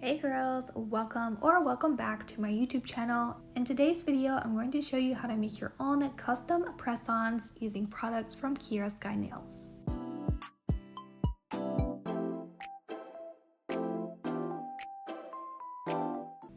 Hey girls, welcome back to my YouTube channel. In today's video, I'm going to show you how to make your own custom press-ons using products from Kiara Sky Nails.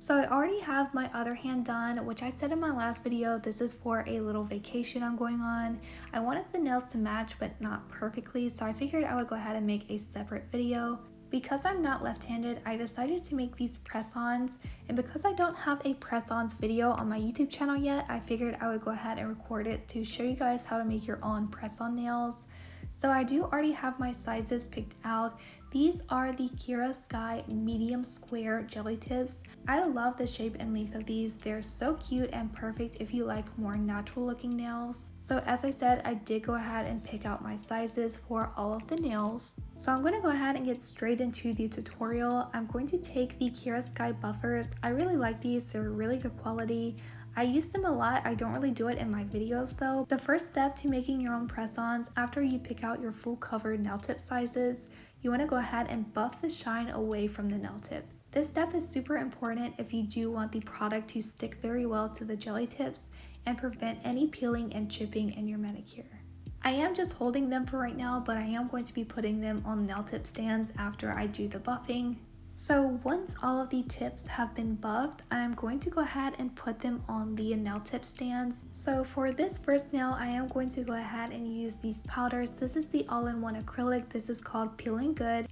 So I already have my other hand done, which I said in my last video, this is for a little vacation I'm going on. I wanted the nails to match but not perfectly, so I figured I would go ahead and make a separate video. Because I'm not left-handed, I decided to make these press-ons, and because I don't have a press-ons video on my YouTube channel yet, I figured I would go ahead and record it to show you guys how to make your own press-on nails. So I do already have my sizes picked out. These are the Kiara Sky medium square jelly tips. I love the shape and length of these. They're so cute and perfect if you like more natural looking nails. So as I said, I did go ahead and pick out my sizes for all of the nails. So I'm going to go ahead and get straight into the tutorial. I'm going to take the Kiara Sky buffers. I really like these. They're really good quality. I use them a lot. I don't really do it in my videos though. The first step to making your own press-ons, after you pick out your full covered nail tip sizes, you want to go ahead and buff the shine away from the nail tip. This step is super important if you do want the product to stick very well to the jelly tips and prevent any peeling and chipping in your manicure. I am just holding them for right now, but I am going to be putting them on nail tip stands after I do the buffing. So once all of the tips have been buffed, I'm going to go ahead and put them on the nail tip stands. So for this first nail, I am going to go ahead and use these powders. This is the all-in-one acrylic. This is called Peeling Good.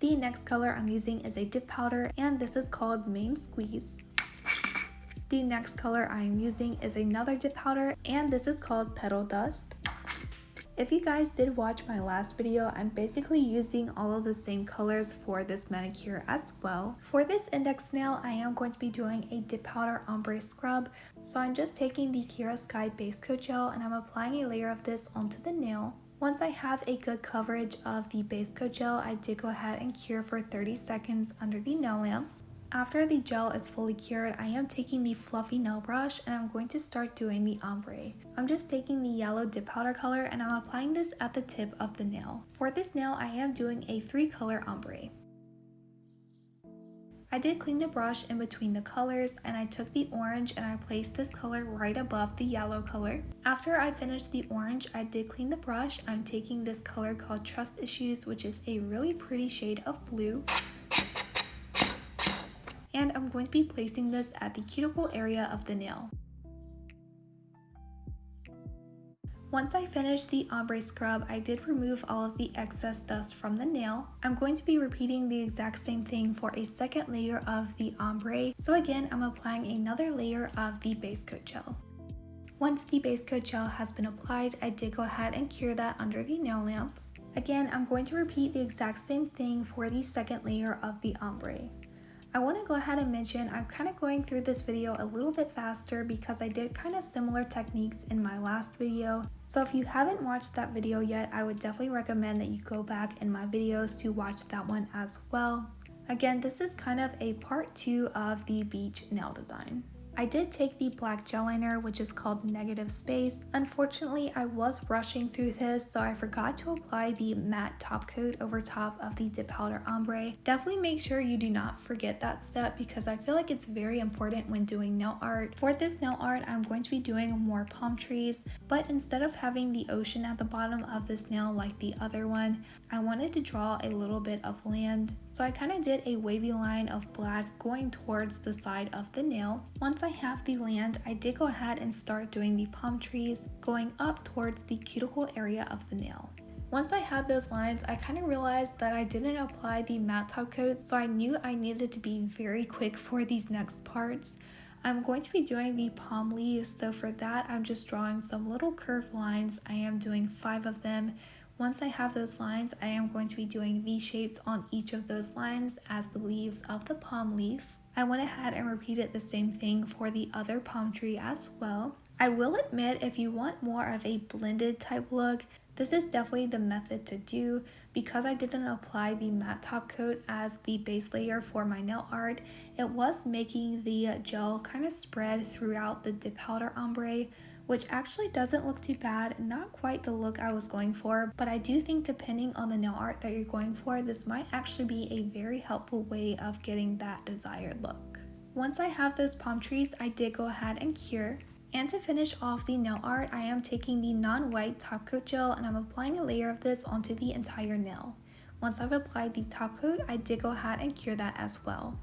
The next color I'm using is a dip powder, and this is called Main Squeeze. The next color I am using is another dip powder, and this is called Petal Dust. If you guys did watch my last video, I'm basically using all of the same colors for this manicure as well. For this index nail, I am going to be doing a dip powder ombre scrub. So I'm just taking the Kiara Sky base coat gel and I'm applying a layer of this onto the nail. Once I have a good coverage of the base coat gel, I did go ahead and cure for 30 seconds under the nail lamp. After the gel is fully cured, I am taking the fluffy nail brush and I'm going to start doing the ombre. I'm just taking the yellow dip powder color and I'm applying this at the tip of the nail. For this nail, I am doing a 3-color ombre. I did clean the brush in between the colors and I took the orange and I placed this color right above the yellow color. After I finished the orange, I did clean the brush. I'm taking this color called Trust Issues, which is a really pretty shade of blue. And I'm going to be placing this at the cuticle area of the nail. Once I finished the ombre scrub, I did remove all of the excess dust from the nail. I'm going to be repeating the exact same thing for a second layer of the ombre. So again, I'm applying another layer of the base coat gel. Once the base coat gel has been applied, I did go ahead and cure that under the nail lamp. Again, I'm going to repeat the exact same thing for the second layer of the ombre. I want to go ahead and mention I'm kind of going through this video a little bit faster because I did kind of similar techniques in my last video. So if you haven't watched that video yet, I would definitely recommend that you go back in my videos to watch that one as well. Again, this is kind of a part 2 of the beach nail design. I did take the black gel liner, which is called Negative Space. Unfortunately, I was rushing through this, so I forgot to apply the matte top coat over top of the dip powder ombre. Definitely make sure you do not forget that step because I feel like it's very important when doing nail art. For this nail art, I'm going to be doing more palm trees, but instead of having the ocean at the bottom of this nail like the other one, I wanted to draw a little bit of land. So I kind of did a wavy line of black going towards the side of the nail. Once I have the land, I did go ahead and start doing the palm trees going up towards the cuticle area of the nail. Once I had those lines, I kind of realized that I didn't apply the matte top coat, so I knew I needed to be very quick for these next parts. I'm going to be doing the palm leaves, so for that I'm just drawing some little curved lines. I am doing 5 of them. Once I have those lines, I am going to be doing V-shapes on each of those lines as the leaves of the palm leaf. I went ahead and repeated the same thing for the other palm tree as well. I will admit, if you want more of a blended type look, this is definitely the method to do. Because I didn't apply the matte top coat as the base layer for my nail art, it was making the gel kind of spread throughout the dip powder ombre, which actually doesn't look too bad. Not quite the look I was going for, but I do think depending on the nail art that you're going for, this might actually be a very helpful way of getting that desired look. Once I have those palm trees, I did go ahead and cure. And to finish off the nail art, I am taking the non-white top coat gel and I'm applying a layer of this onto the entire nail. Once I've applied the top coat, I did go ahead and cure that as well.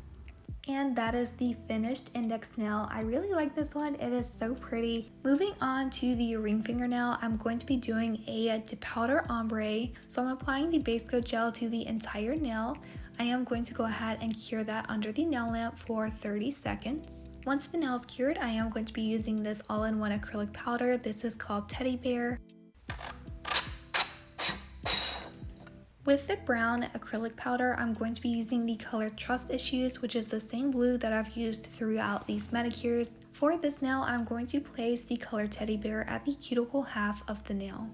And that is the finished index nail. I really like this one. It is so pretty. Moving on to the ring fingernail, I'm going to be doing a dip powder ombre. So I'm applying the base coat gel to the entire nail. I am going to go ahead and cure that under the nail lamp for 30 seconds. Once the nail is cured, I am going to be using this all-in-one acrylic powder. This is called Teddy Bear. With the brown acrylic powder, I'm going to be using the color Trust Issues, which is the same blue that I've used throughout these manicures. For this nail, I'm going to place the color Teddy Bear at the cuticle half of the nail.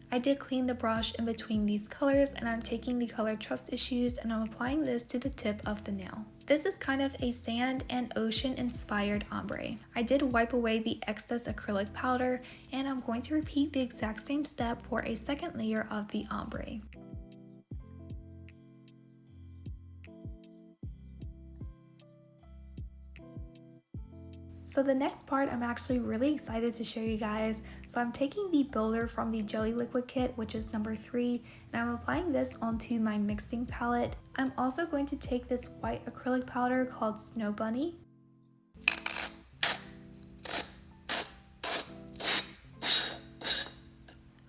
I did clean the brush in between these colors and I'm taking the color Trust Issues and I'm applying this to the tip of the nail. This is kind of a sand and ocean inspired ombre. I did wipe away the excess acrylic powder and I'm going to repeat the exact same step for a second layer of the ombre. So the next part I'm actually really excited to show you guys. So I'm taking the builder from the Jelly Liquid Kit, which is number 3, and I'm applying this onto my mixing palette. I'm also going to take this white acrylic powder called Snow Bunny.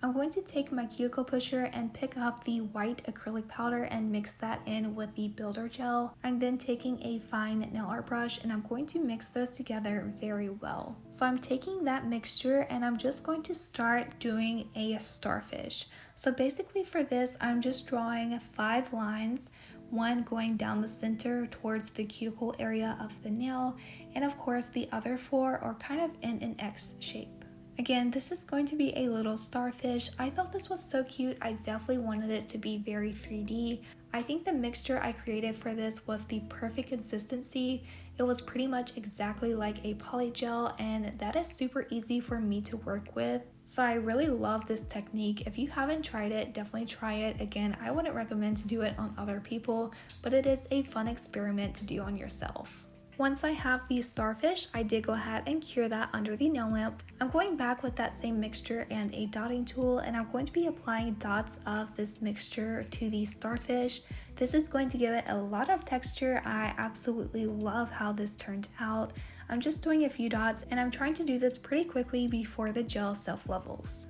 I'm going to take my cuticle pusher and pick up the white acrylic powder and mix that in with the builder gel. I'm then taking a fine nail art brush and I'm going to mix those together very well. So I'm taking that mixture and I'm just going to start doing a starfish. So basically for this, I'm just drawing 5 lines, one going down the center towards the cuticle area of the nail, and of course the other 4 are kind of in an X shape. Again, this is going to be a little starfish. I thought this was so cute. I definitely wanted it to be very 3D. I think the mixture I created for this was the perfect consistency. It was pretty much exactly like a poly gel, and that is super easy for me to work with. So I really love this technique. If you haven't tried it, definitely try it. Again, I wouldn't recommend to do it on other people, but it is a fun experiment to do on yourself. Once I have the starfish, I did go ahead and cure that under the nail lamp. I'm going back with that same mixture and a dotting tool, and I'm going to be applying dots of this mixture to the starfish. This is going to give it a lot of texture. I absolutely love how this turned out. I'm just doing a few dots and I'm trying to do this pretty quickly before the gel self-levels.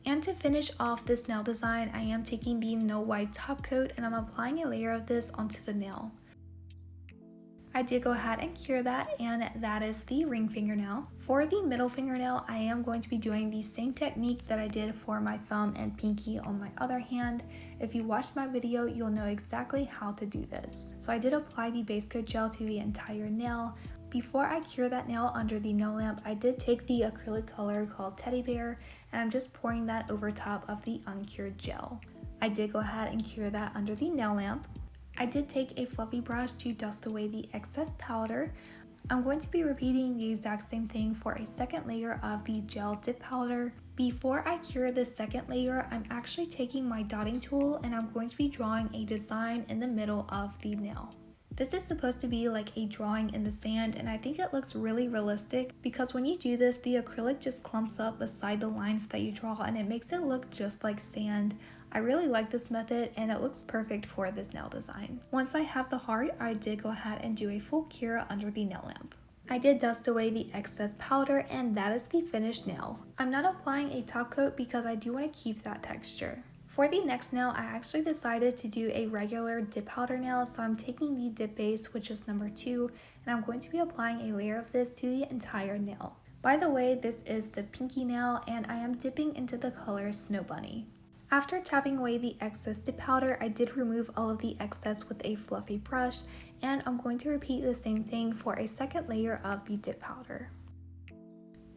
And to finish off this nail design, I am taking the no white top coat and I'm applying a layer of this onto the nail. I did go ahead and cure that, and that is the ring fingernail. For the middle fingernail, I am going to be doing the same technique that I did for my thumb and pinky on my other hand. If you watched my video, you'll know exactly how to do this. So I did apply the base coat gel to the entire nail. Before I cure that nail under the nail lamp, I did take the acrylic color called Teddy Bear, and I'm just pouring that over top of the uncured gel. I did go ahead and cure that under the nail lamp. I did take a fluffy brush to dust away the excess powder. I'm going to be repeating the exact same thing for a second layer of the gel dip powder. Before I cure this second layer, I'm actually taking my dotting tool and I'm going to be drawing a design in the middle of the nail. This is supposed to be like a drawing in the sand, and I think it looks really realistic because when you do this, the acrylic just clumps up beside the lines that you draw and it makes it look just like sand. I really like this method and it looks perfect for this nail design. Once I have the heart, I did go ahead and do a full cure under the nail lamp. I did dust away the excess powder and that is the finished nail. I'm not applying a top coat because I do want to keep that texture. For the next nail, I actually decided to do a regular dip powder nail, so I'm taking the dip base, which is number 2, and I'm going to be applying a layer of this to the entire nail. By the way, this is the pinky nail and I am dipping into the color Snow Bunny. After tapping away the excess dip powder, I did remove all of the excess with a fluffy brush, and I'm going to repeat the same thing for a second layer of the dip powder.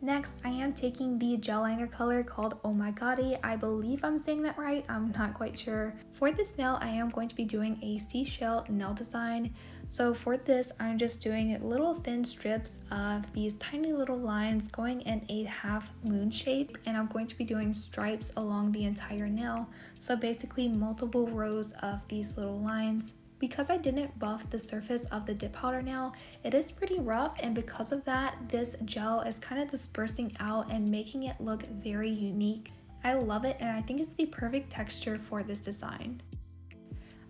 Next, I am taking the gel liner color called Oh My Goddie. I believe I'm saying that right, I'm not quite sure. For this nail, I am going to be doing a seashell nail design. So for this, I'm just doing little thin strips of these tiny little lines going in a half moon shape, and I'm going to be doing stripes along the entire nail. So basically multiple rows of these little lines. Because I didn't buff the surface of the dip powder nail, it is pretty rough, and because of that, this gel is kind of dispersing out and making it look very unique. I love it, and I think it's the perfect texture for this design.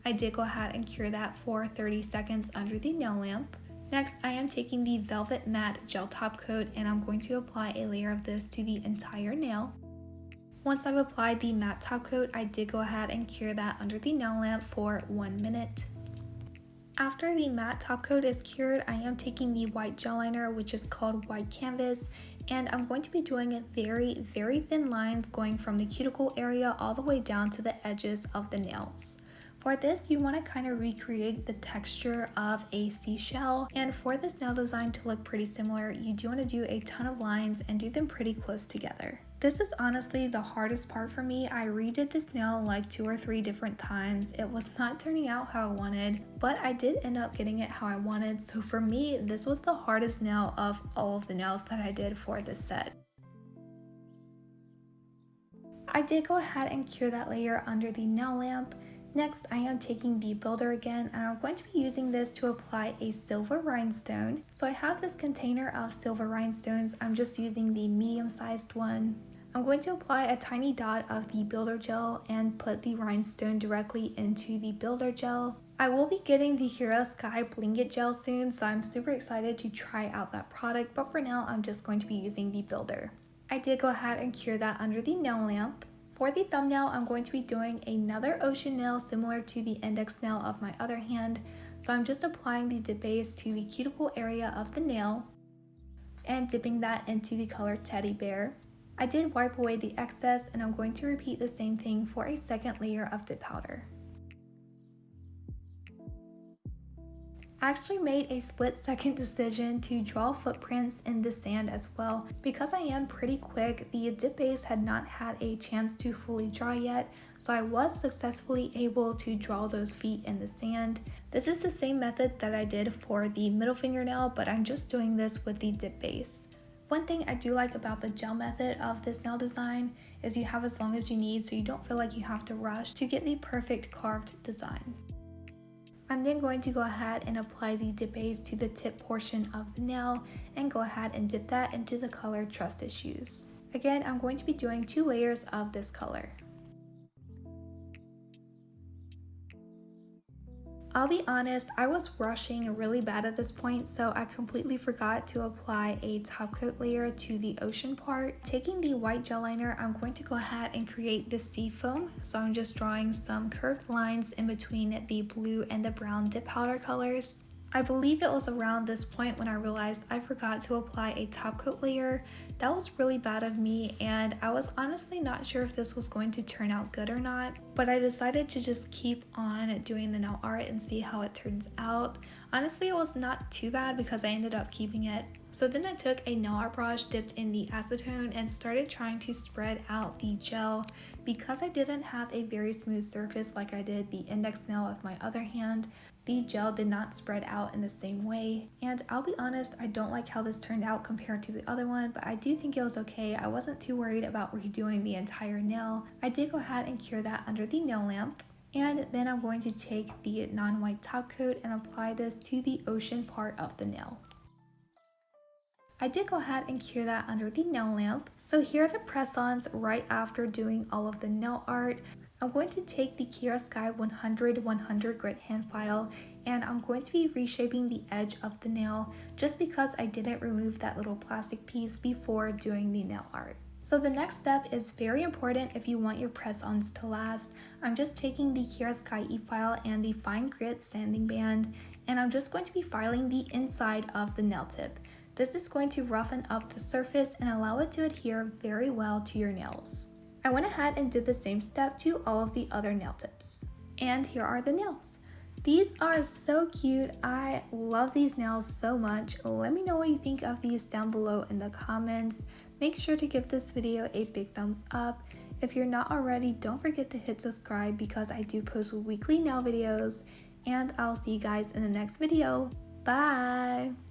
I did go ahead and cure that for 30 seconds under the nail lamp. Next, I am taking the Velvet Matte Gel Top Coat, and I'm going to apply a layer of this to the entire nail. Once I've applied the matte top coat, I did go ahead and cure that under the nail lamp for 1 minute. After the matte top coat is cured, I am taking the white gel liner, which is called White Canvas, and I'm going to be doing very thin lines going from the cuticle area all the way down to the edges of the nails. For this, you want to kind of recreate the texture of a seashell, and for this nail design to look pretty similar, you do want to do a ton of lines and do them pretty close together. This is honestly the hardest part for me. I redid this nail like 2 or 3 different times. It was not turning out how I wanted, but I did end up getting it how I wanted. So for me, this was the hardest nail of all of the nails that I did for this set. I did go ahead and cure that layer under the nail lamp. Next, I am taking the builder again, and I'm going to be using this to apply a silver rhinestone. So I have this container of silver rhinestones. I'm just using the medium-sized one. I'm going to apply a tiny dot of the builder gel and put the rhinestone directly into the builder gel. I will be getting the Kiara Sky Bling It gel soon, so I'm super excited to try out that product, but for now, I'm just going to be using the builder. I did go ahead and cure that under the nail lamp. For the thumbnail, I'm going to be doing another ocean nail similar to the index nail of my other hand. So I'm just applying the dip base to the cuticle area of the nail and dipping that into the color Teddy Bear. I did wipe away the excess, and I'm going to repeat the same thing for a second layer of dip powder. I actually made a split-second decision to draw footprints in the sand as well. Because I am pretty quick, the dip base had not had a chance to fully dry yet, so I was successfully able to draw those feet in the sand. This is the same method that I did for the middle fingernail, but I'm just doing this with the dip base. One thing I do like about the gel method of this nail design is you have as long as you need, so you don't feel like you have to rush to get the perfect carved design. I'm then going to go ahead and apply the dip base to the tip portion of the nail and go ahead and dip that into the color Trust Issues. Again, I'm going to be doing 2 layers of this color. I'll be honest, I was rushing really bad at this point, so I completely forgot to apply a top coat layer to the ocean part. Taking the white gel liner, I'm going to go ahead and create the sea foam. So I'm just drawing some curved lines in between the blue and the brown dip powder colors. I believe it was around this point when I realized I forgot to apply a top coat layer. That was really bad of me, and I was honestly not sure if this was going to turn out good or not, but I decided to just keep on doing the nail art and see how it turns out. Honestly, it was not too bad because I ended up keeping it. So then I took a nail art brush dipped in the acetone and started trying to spread out the gel. Because I didn't have a very smooth surface like I did the index nail of my other hand, the gel did not spread out in the same way. And I'll be honest, I don't like how this turned out compared to the other one, but I do think it was okay. I wasn't too worried about redoing the entire nail. I did go ahead and cure that under the nail lamp. And then I'm going to take the non-white top coat and apply this to the ocean part of the nail. I did go ahead and cure that under the nail lamp. So here are the press-ons right after doing all of the nail art. I'm going to take the Kiara Sky 100 grit hand file, and I'm going to be reshaping the edge of the nail just because I didn't remove that little plastic piece before doing the nail art. So the next step is very important if you want your press-ons to last. I'm just taking the Kiara Sky e-file and the fine grit sanding band, and I'm just going to be filing the inside of the nail tip. This is going to roughen up the surface and allow it to adhere very well to your nails. I went ahead and did the same step to all of the other nail tips. And here are the nails. These are so cute. I love these nails so much. Let me know what you think of these down below in the comments. Make sure to give this video a big thumbs up. If you're not already, don't forget to hit subscribe because I do post weekly nail videos. And I'll see you guys in the next video. Bye!